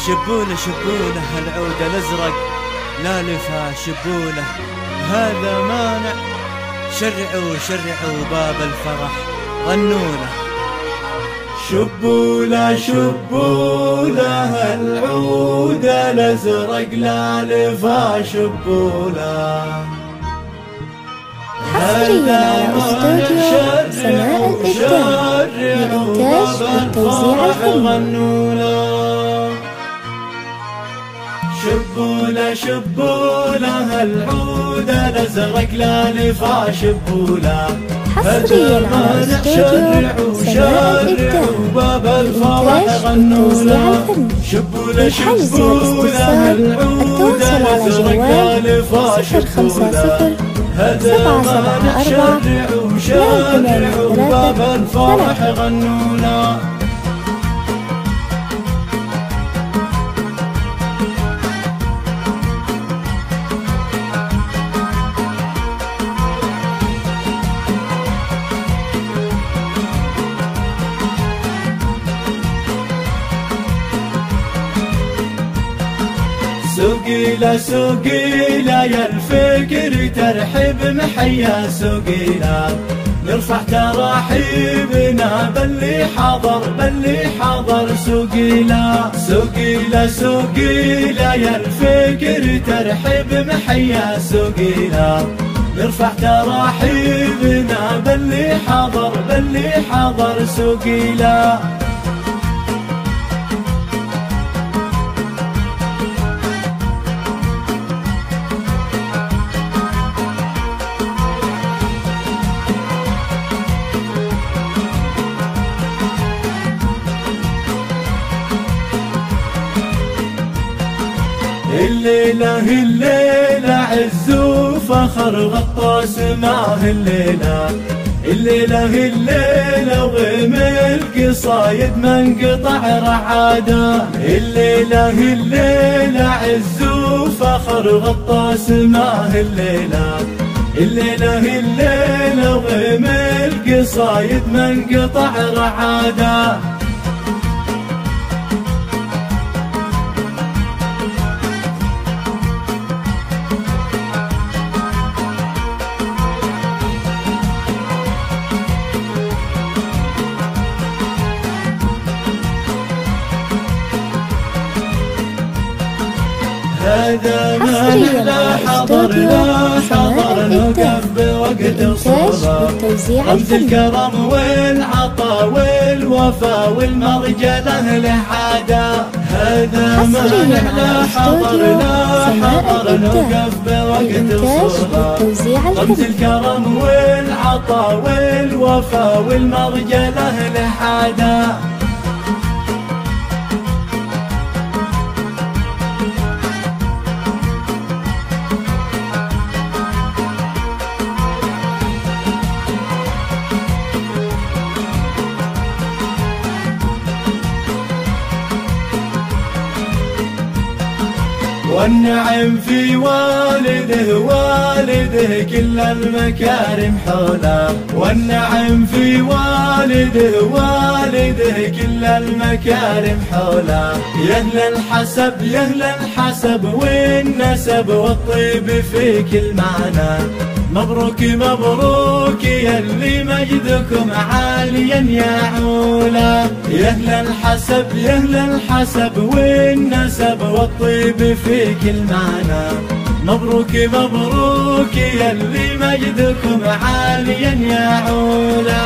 شبونه شبونه العود الازرق لا لفا شبونه هذا مانع. شرعوا شرعوا باب الفرح غنونا. شبوله شبوله العود الازرق لا لفا شبوله حصريا على استوديو سماء الإبداع لإنتاج والتوزيع الفني. شبوله شبوله العود الازرق لا لفا شبوله حصريا على استوديو سماء الإبداع باب الفرح غنونا. شبوله شبوله العود الازرق لا لفا شبوله هذا ما شرعوا شرعوا باب الفرح غنونا. سقيلة سقيلة يا الفكر ترحب محيا سقيلة نرفع تراحيبنا باللي حضر سقيلة سقيلة سقيلة يا الفكر ترحب محيا سقيلة نرفع تراحيبنا باللي حضر سقيلة. الليلة الليلة عز وفخر غطى سماه الليلة الليلة الليلة وغيم القصايد من قطع رعادة. الليلة الليلة عز وفخر غطى سماه الليلة الليلة الليلة وغيم القصايد من قطع رعادة. هذا ما لا حضر نوقف بوقت الصورة رمز الكرم والعطا والوفا والمرجلة لحادة. هذا ما لا حضر نوقف بوقت الصورة رمز الكرم والعطا والوفا والمرجلة لحادة. والنعم في والده كل المكارم حوله. والنعم في والده كل المكارم حوله. يا أهل الحسب والنسب والطيب في كل معنى. مبروك مبروك يا اللي مجدكم عاليا يا عولا. يا أهل الحسب والنسب والطيب في كل معنى. مبروك مبروك يا اللي مجدكم عاليا يا عولا.